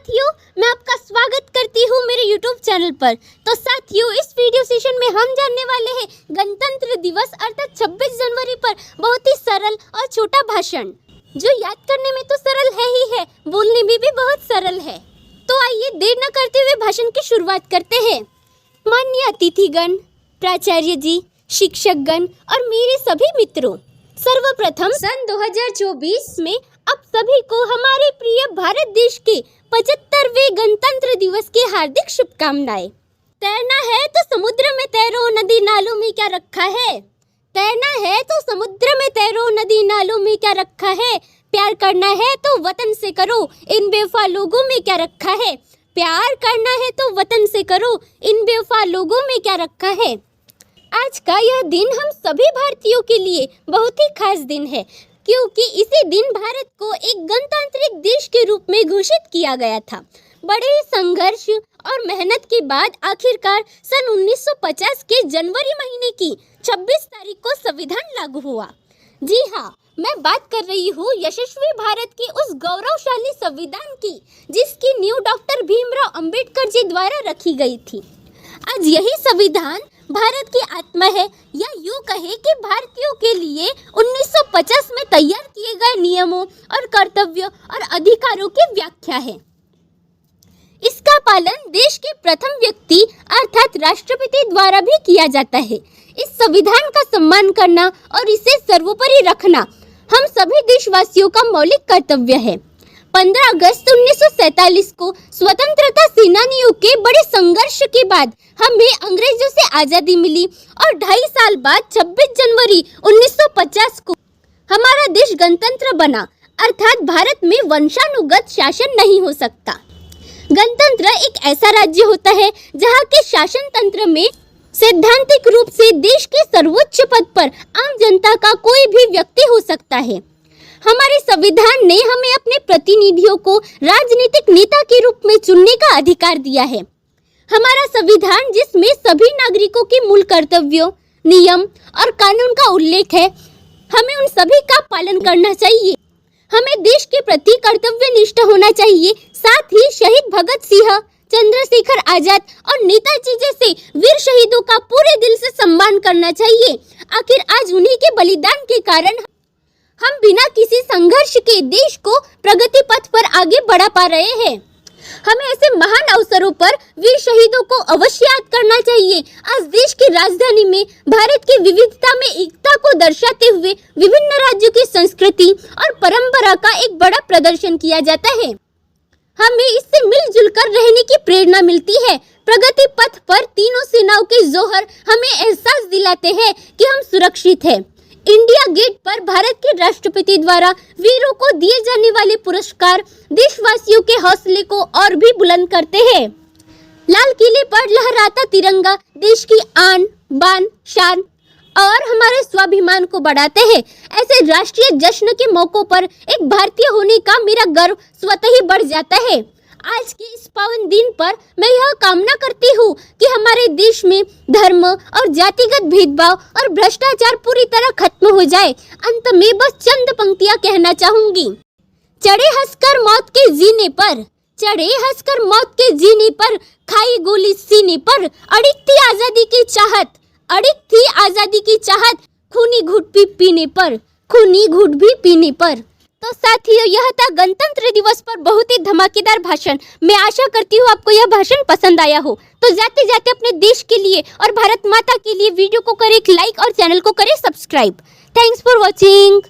साथियों, मैं आपका स्वागत करती हूँ मेरे YouTube चैनल पर। तो साथियों, इस वीडियो सेशन में हम जानने वाले हैं गणतंत्र दिवस अर्थात 26 जनवरी पर बहुत ही सरल और छोटा भाषण, जो याद करने में तो सरल है ही है, बोलने में भी बहुत सरल है। तो आइए देर न करते हुए भाषण की शुरुआत करते हैं। माननीय अतिथिगण, प्राचार्य जी, शिक्षकगण और मेरे सभी मित्रों, सर्वप्रथम सन 2024 में आप सभी को हमारे प्रिय भारत देश के 75वें गणतंत्र दिवस की हार्दिक शुभकामनाएं। तैरना है तो समुद्र में तैरो, नदी नालों में क्या रखा है। तैरना है तो समुद्र में तैरो, नदी नालों में क्या रखा है। प्यार करना है तो वतन से करो, इन बेवफा लोगों में क्या रखा है। प्यार करना है तो वतन से करो, इन बेवफा लोगों में क्या रखा है। आज का यह दिन हम सभी भारतीयों के लिए बहुत ही खास दिन है, क्योंकि इसी दिन भारत को एक गणतांत्रिक देश के रूप में घोषित किया गया था। बड़े संघर्ष और मेहनत के बाद आखिरकार सन 1950 के जनवरी महीने की 26 तारीख को संविधान लागू हुआ। जी हाँ, मैं बात कर रही हूँ यशस्वी भारत की उस गौरवशाली संविधान की, जिसकी नींव डॉक्टर भीमराव अंबेडकर जी द्वारा रखी गई थी। आज यही संविधान भारत की आत्मा है, या यूँ कहे कि भारतीयों के लिए 1950 में तैयार किए गए नियमों और कर्तव्यों और अधिकारों की व्याख्या है। इसका पालन देश के प्रथम व्यक्ति अर्थात राष्ट्रपति द्वारा भी किया जाता है। इस संविधान का सम्मान करना और इसे सर्वोपरि रखना हम सभी देशवासियों का मौलिक कर्तव्य है। 15 अगस्त 1947 को स्वतंत्रता सेनानियों के बड़े संघर्ष के बाद हमें अंग्रेजों से आज़ादी मिली और 2.5 साल बाद 26 जनवरी 1950 को हमारा देश गणतंत्र बना, अर्थात भारत में वंशानुगत शासन नहीं हो सकता। गणतंत्र एक ऐसा राज्य होता है जहाँ के शासन तंत्र में सैद्धांतिक रूप से देश के सर्वोच्च पद पर आम जनता का कोई भी व्यक्ति हो सकता है। हमारे संविधान ने हमें अपने प्रतिनिधियों को राजनीतिक नेता के रूप में चुनने का अधिकार दिया है। हमारा संविधान, जिसमें सभी नागरिकों के मूल कर्तव्यों, नियम और कानून का उल्लेख है, हमें उन सभी का पालन करना चाहिए। हमें देश के प्रति कर्तव्यनिष्ठ होना चाहिए। साथ ही शहीद भगत सिंह, चंद्रशेखर आजाद और नेताजी जैसे वीर शहीदों का पूरे दिल से सम्मान करना चाहिए। आखिर आज उन्हीं के बलिदान के कारण हम बिना किसी संघर्ष के देश को प्रगति पथ पर आगे बढ़ा पा रहे हैं। हमें ऐसे महान अवसरों पर वीर शहीदों को अवश्य याद करना चाहिए। आज देश की राजधानी में भारत की विविधता में एकता को दर्शाते हुए विभिन्न राज्यों की संस्कृति और परंपरा का एक बड़ा प्रदर्शन किया जाता है। हमें इससे मिलजुल कर रहने की प्रेरणा मिलती है। प्रगति पथ पर तीनों सेनाओं के जोहर हमें एहसास दिलाते हैं कि हम सुरक्षित हैं। इंडिया गेट पर भारत के राष्ट्रपति द्वारा वीरों को दिए जाने वाले पुरस्कार देशवासियों के हौसले को और भी बुलंद करते हैं। लाल किले पर लहराता तिरंगा देश की आन, बान, शान और हमारे स्वाभिमान को बढ़ाते हैं। ऐसे राष्ट्रीय जश्न के मौकों पर एक भारतीय होने का मेरा गर्व स्वतः ही बढ़ जाता है। आज के इस पावन दिन पर मैं यह कामना करती हूँ कि हमारे देश में धर्म और जातिगत भेदभाव और भ्रष्टाचार पूरी तरह खत्म हो जाए। अंत में बस चंद पंक्तियाँ कहना चाहूंगी। चढ़े हंसकर मौत के जीने पर, चढ़े हंसकर मौत के जीने पर, खाई गोली सीने पर, अड़िग थी आजादी की चाहत, अड़िग थी आजादी की चाहत, खूनी घूंट भी पीने पर, खूनी घूंट भी पीने पर। तो साथियों, यह था गणतंत्र दिवस पर बहुत ही धमाकेदार भाषण। मैं आशा करती हूँ आपको यह भाषण पसंद आया हो। तो जाते जाते अपने देश के लिए और भारत माता के लिए वीडियो को करें एक लाइक और चैनल को करें सब्सक्राइब। Thanks for watching.